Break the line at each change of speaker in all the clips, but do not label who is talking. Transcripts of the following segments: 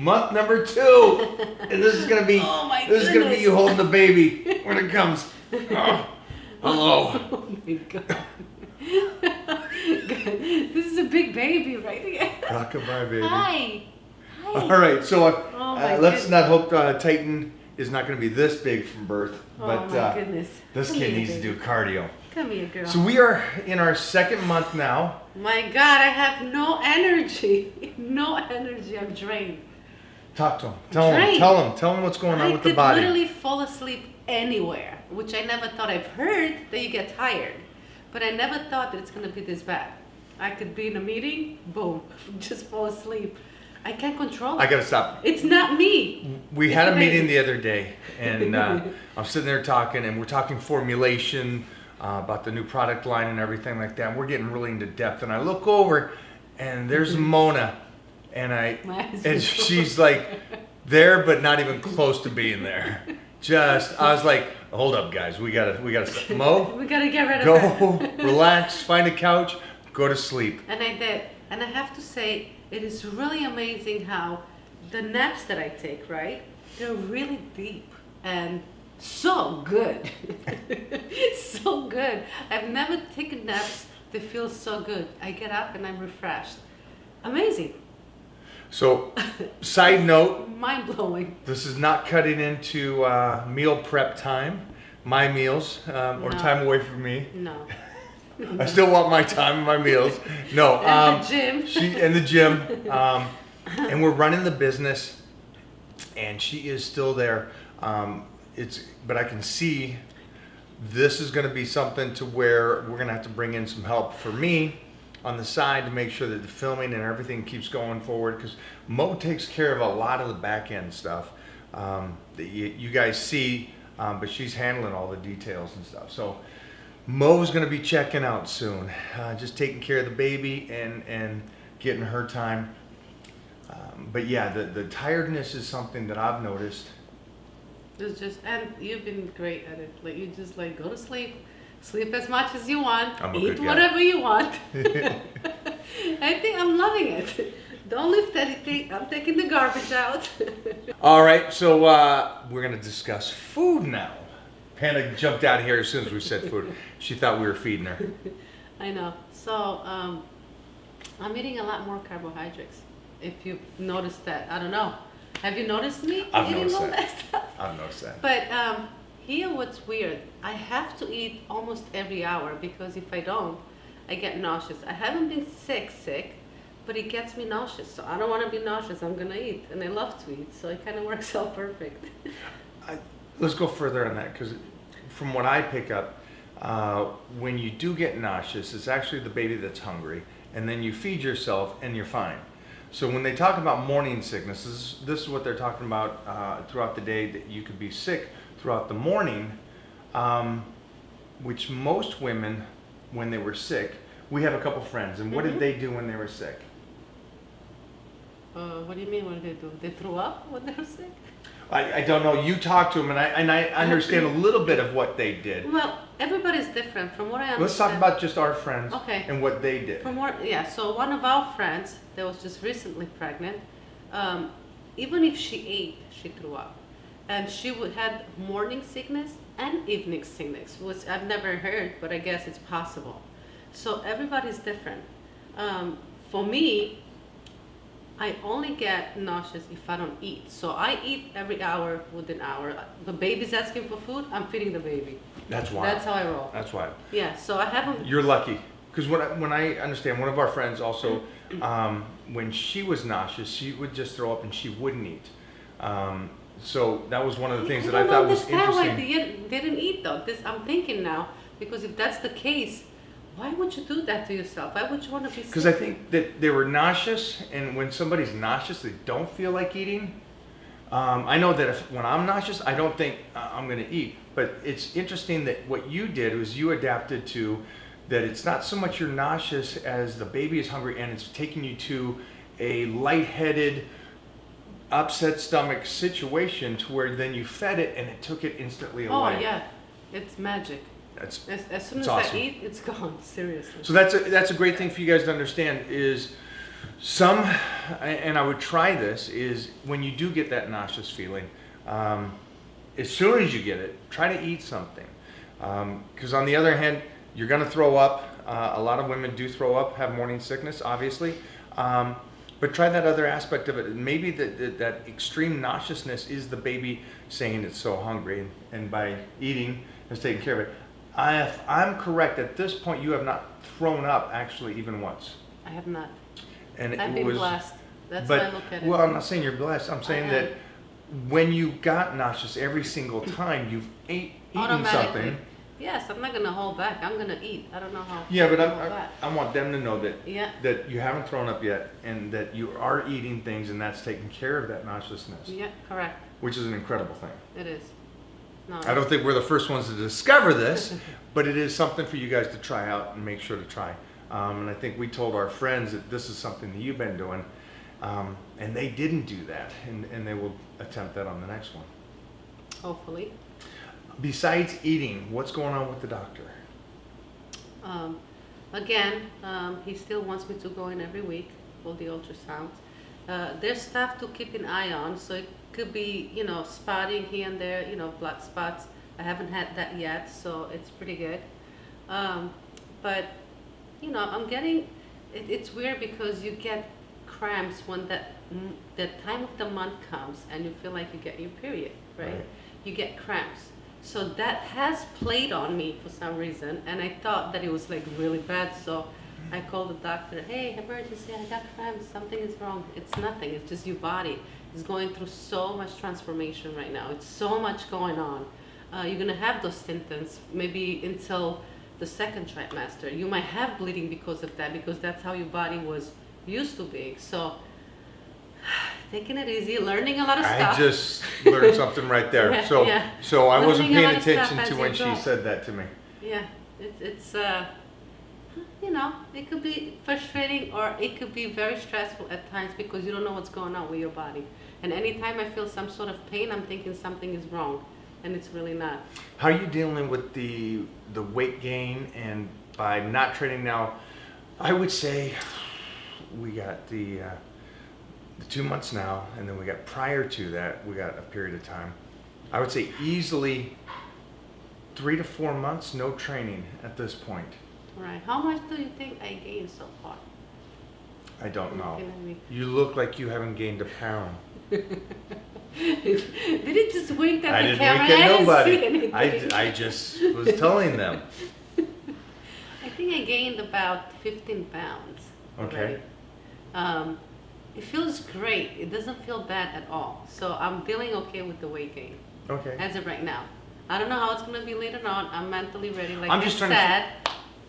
month number 2, and this is gonna be this is gonna be you holding the baby when it comes. Oh, hello.
Oh my God. This is a big baby right here.
Rockabye, baby.
Hi.
All right, so
my
let's
goodness.
not hope Titan is not going to be this big from birth,
Oh
but
my goodness.
this
Come
kid
here,
needs to
baby.
do cardio.
Come here, girl.
So we are in our 2nd month now.
My God, I have no energy. No energy. I'm drained.
Talk to him. Tell him what's going on
I
with the
could
body.
literally fall asleep anywhere, which I never thought. I've heard that you get tired, but I never thought that it's going to be this bad. I could be in a meeting, boom, just fall asleep. I can't control it.
I got to stop.
It's not me.
We
It's
had
the
a meeting
baby.
the other day, and I'm sitting there talking, and we're talking formulation, about the new product line and everything like that. And we're getting really into depth, and I look over, and there's Mona, and
My husband.
and she's like there, but not even close to being there. I was like, hold up, guys, we gotta Mo,
We gotta get rid of her.
go, relax, find a couch, go to sleep.
And I did. And I have to say, it is really amazing how the naps that I take, right? They're really deep and so good. So good. I've never taken naps that feel so good. I get up and I'm refreshed. Amazing.
So, side note,
Mind blowing.
this is not cutting into meal prep time, my meals, or
No.
time away from me.
No.
I still want my time and my meals. No,
And the gym.
she and the gym, and we're running the business, and she is still there. But I can see this is going to be something to where we're going to have to bring in some help for me on the side to make sure that the filming and everything keeps going forward, because Mo takes care of a lot of the back end stuff that you guys see, but she's handling all the details and stuff. So Mo's going to be checking out soon, just taking care of the baby and getting her time. But yeah, the tiredness is something that I've noticed.
It's just, and you've been great at it. Like, you just like go to sleep, sleep as much as you want,
I'm a
eat
good guy.
whatever you want. I think I'm loving it. Don't lift anything. I'm taking the garbage out.
All right, so we're going to discuss food now. Panda jumped out here as soon as we said food. She thought we were feeding her.
I know. So I'm eating a lot more carbohydrates. If you've noticed that, I don't know. Have you noticed me
I've
eating
noticed
all
that.
that stuff?
I've noticed that.
But here, what's weird, I have to eat almost every hour because if I don't, I get nauseous. I haven't been sick, but it gets me nauseous. So I don't want to be nauseous. I'm gonna eat, and I love to eat. So it kind of works out perfect.
Let's go further on that, because from what I pick up, when you do get nauseous, it's actually the baby that's hungry, and then you feed yourself and you're fine. So when they talk about morning sickness, this is what they're talking about throughout the day, that you could be sick throughout the morning, which most women, when they were sick, we have a couple friends, and what did they do when they were sick?
What do you mean? What did they do? They threw up when they were sick?
I don't know. You talk to them, and I understand a little bit of what they did.
Well, everybody's different. From what I understand.
Let's talk about just our friends
Okay.
and what they did.
So one of our friends that was just recently pregnant, even if she ate, she threw up, and she would had morning sickness and evening sickness, which I've never heard, but I guess it's possible. So everybody's different. For me, I only get nauseous if I don't eat. So I eat every hour within an hour. The baby's asking for food, I'm feeding the baby.
That's why.
That's how I roll.
That's why.
Yeah, so I haven't.
You're lucky, because when I understand, one of our friends also, when she was nauseous, she would just throw up and she wouldn't eat. So that was one of the things that I thought was
don't understand
interesting.
why they didn't eat though. I'm thinking now, because if that's the case, why would you do that to yourself? Why would you want to be sick?
Because I think that they were nauseous, and when somebody's nauseous, they don't feel like eating. I know that when I'm nauseous, I don't think I'm going to eat. But it's interesting that what you did was you adapted to that it's not so much you're nauseous as the baby is hungry, and it's taking you to a lightheaded, upset stomach situation to where then you fed it and it took it instantly away.
Oh yeah, it's magic.
That's
As soon
it's
as
awesome.
I eat, it's gone. Seriously.
So that's a great thing for you guys to understand is Some, and I would try this, is when you do get that nauseous feeling, as soon as you get it, try to eat something. Because on the other hand, you're going to throw up. A lot of women do throw up, have morning sickness, obviously. But try that other aspect of it. Maybe that extreme nauseousness is the baby saying it's so hungry, and by eating has taken care of it. If I'm correct, at this point you have not thrown up actually even once.
I have not.
And
I've
it
been
was,
blessed. That's
but,
why I look at it.
well, I'm not saying you're blessed. I'm saying
am.
that when you got nauseous every single time you've eaten
Automatically.
something.
Yes, I'm not gonna hold back. I'm gonna eat. I don't know how.
Yeah, but
to hold back.
I want them to know that
Yeah.
that you haven't thrown up yet, and that you are eating things, and that's taking care of that nauseousness,
Yeah, correct.
which is an incredible thing.
It is. No.
I don't think we're the first ones to discover this, but it is something for you guys to try out and make sure to try. And I think we told our friends that this is something that you've been doing, and they didn't do that, and they will attempt that on the next one.
Hopefully.
Besides eating, what's going on with the doctor?
Again, he still wants me to go in every week for the ultrasound. There's stuff to keep an eye on, so it could be, spotting here and there, blood spots. I haven't had that yet, so it's pretty good. But, I'm getting, it's weird because you get cramps when the time of the month comes and you feel like you get your period, right? You get cramps. So that has played on me for some reason, and I thought that it was like really bad. So I called the doctor. Hey, emergency! I got cramps. Something is wrong. It's nothing. It's just your body is going through so much transformation right now. It's so much going on. You're gonna have those symptoms maybe until the second trimester. You might have bleeding because of that, because that's how your body was used to being. So taking it easy, learning a lot of stuff.
I just learned something right there.
Yeah,
So,
yeah.
so I wasn't
Learning a
paying
lot of stuff
attention
as
to
you
when she
go.
said that to me.
Yeah, it's it could be frustrating or it could be very stressful at times because you don't know what's going on with your body. And anytime I feel some sort of pain, I'm thinking something is wrong, and it's really not.
How are you dealing with the weight gain, and by not training now? I would say we got the 2 months now, and then we got prior to that we got a period of time. I would say easily 3 to 4 months no training at this point.
Right. How much do you think I gained so far?
I don't know.
Looking at me.
You look like you haven't gained a pound.
Did it just wink at
I
the
didn't
camera?
wink at
I
nobody.
didn't see anything.
I just was telling them.
I think I gained about 15 pounds.
Okay.
Already. It feels great. It doesn't feel bad at all. So I'm feeling okay with the weight gain
Okay.
as of right now. I don't know how it's gonna be later on. I'm mentally ready, like
I'm
I
just trying to
said.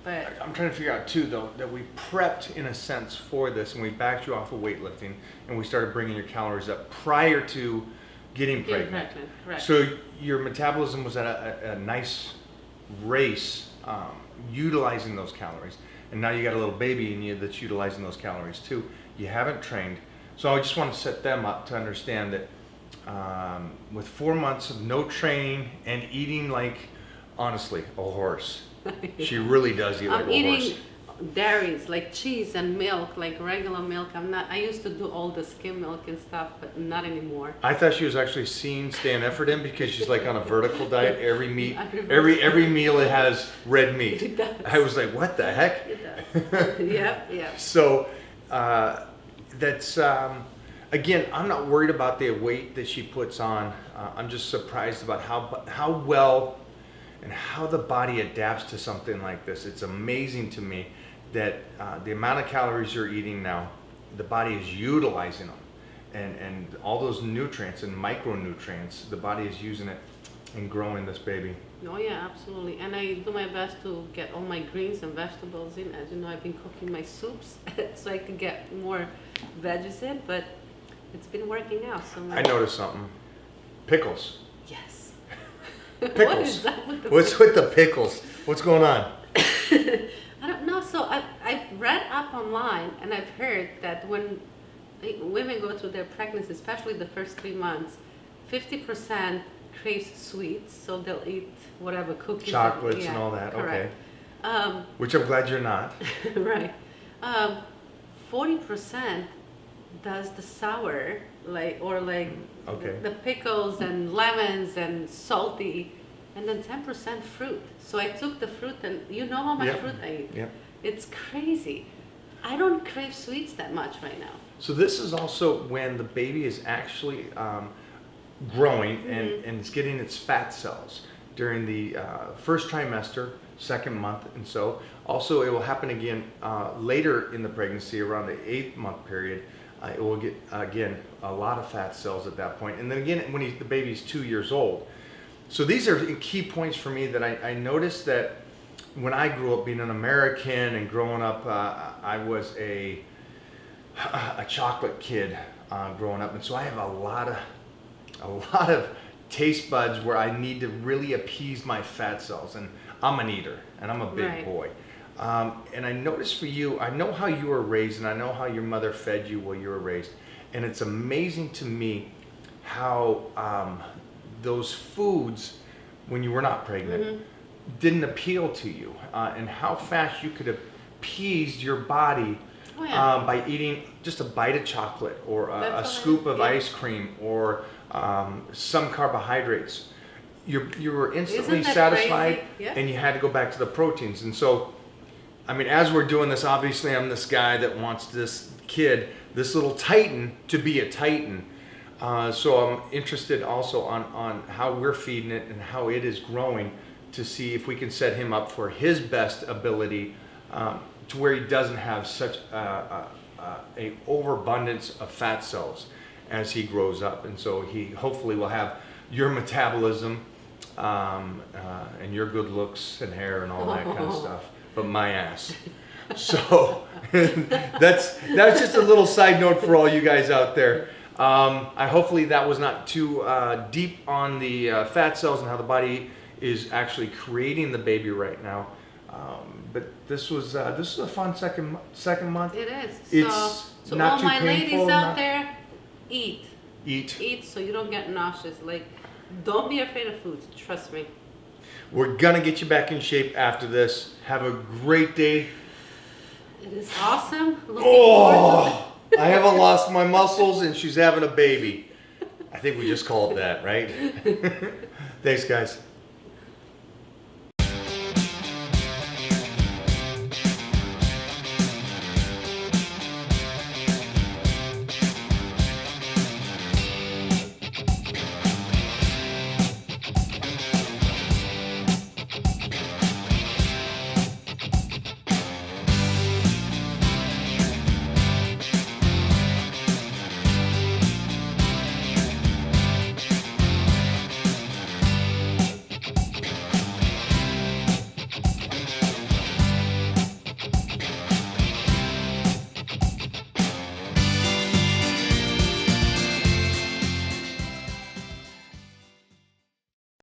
But
I'm trying to figure out too, though, that we prepped in a sense for this, and we backed you off of weightlifting, and we started bringing your calories up prior to getting
getting
pregnant.
pregnant, correct.
So your metabolism was at a nice race, utilizing those calories, and now you got a little baby in you that's utilizing those calories too. You haven't trained, so I just want to set them up to understand that with 4 months of no training and eating like, honestly, a horse. She really does eat like
I'm
a
eating
horse.
dairies like cheese and milk, like regular milk. I used to do all the skim milk and stuff, but not anymore.
I thought she was actually seeing Stan Efford in because she's like on a vertical diet. Every meat,
I reverse
every meal it has red meat.
It does.
I was like, what the heck?
It does. Yep.
So that's again, I'm not worried about the weight that she puts on. I'm just surprised about how well and how the body adapts to something like this. It's amazing to me that the amount of calories you're eating now, the body is utilizing them, and all those nutrients and micronutrients, the body is using it and growing this baby.
Oh yeah, absolutely. And I do my best to get all my greens and vegetables in. As you know, I've been cooking my soups so I can get more veggies in, but it's been working out. So
I noticed something. Pickles.
yes.
Pickles.
What is that with the
What's with the pickles? What's going on?
I don't know. So I've read up online and I've heard that when women go through their pregnancy, especially the first 3 months, 50% craves sweets, so they'll eat whatever cookies,
Chocolates and all that.
Correct.
Okay. Which I'm glad you're not.
Right. 40% does the sour, like
Okay.
the pickles and lemons and salty, and then 10% fruit. So I took the fruit, and you know how much
Yep.
fruit I eat.
Yep.
It's crazy. I don't crave sweets that much right now.
So this is also when the baby is actually growing and it's getting its fat cells during the first trimester, second month, and so. Also, it will happen again later in the pregnancy, around the 8th month period. It will get, again, a lot of fat cells at that point. And then again, when the baby's 2 years old. So these are key points for me that I noticed that when I grew up being an American and growing up, I was a chocolate kid growing up. And so I have a lot of taste buds where I need to really appease my fat cells. And I'm an eater, and I'm a big
Right.
boy. And I noticed for you, I know how you were raised, and I know how your mother fed you while you were raised. And it's amazing to me how those foods, when you were not pregnant, didn't appeal to you, and how fast you could have appeased your body
Oh, yeah.
by eating just a bite of chocolate or a
That's what I-
scoop of
yeah.
ice cream or some carbohydrates. You were instantly
Isn't that
satisfied,
crazy? Yeah.
and you had to go back to the proteins. And so, I mean, as we're doing this, obviously I'm this guy that wants this kid, this little titan, to be a titan. So I'm interested also on how we're feeding it and how it is growing, to see if we can set him up for his best ability, to where he doesn't have such a overabundance of fat cells as he grows up. And so he hopefully will have your metabolism and your good looks and hair and all that kind of stuff, but my ass. So that's just a little side note for all you guys out there. I hopefully that was not too deep on the fat cells and how the body is actually creating the baby right now. But this was a fun second month.
It is.
It's
so
not
all
too
my
painful,
ladies out
not-
there, eat.
Eat.
So you don't get nauseous. Like, don't be afraid of food. Trust me.
We're gonna get you back in shape after this. Have a great day.
It is awesome. Looking forward to it.
Oh, I haven't lost my muscles, and she's having a baby. I think we just called that, right? Thanks, guys.